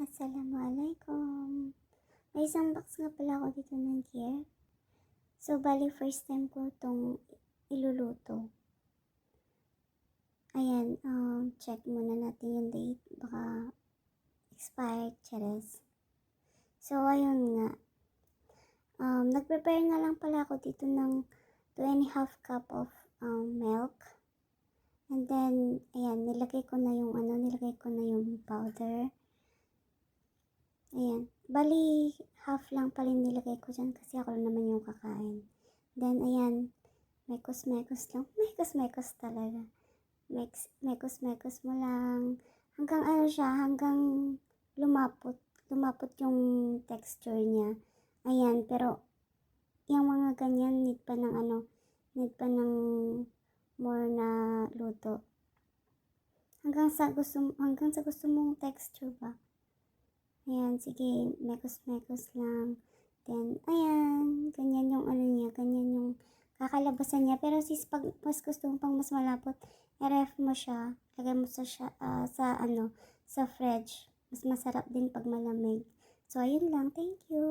Assalamualaikum. May isang box nga pala ako dito ng gear. So, bali first time ko itong iluluto. Ayan, check muna natin yung date. Baka expired, chares. So, ayun nga. Nag-prepare nga lang pala ako dito ng 2.5 cup of milk. And then, ayan, nilagay ko na yung powder. Ayan. Bali, half lang pala nilagay ko dyan kasi ako naman yung kakain. Then, ayan. Mekos-mekos lang. Mekos-mekos talaga. Mekos-mekos mo lang. Hanggang hanggang lumapot. Lumapot yung texture niya. Ayan, pero yung mga ganyan, need pa ng more na luto. Hanggang sa gusto mong texture ba? Ayan, sige, mekos-mekos lang. Then, ayan, ganyan yung niya, ganyan yung kakalabasan niya. Pero sis, pag mas gusto mo pang mas malapot, i-ref mo siya, lagay mo sa fridge. Mas masarap din pag malamig. So, ayun lang, thank you.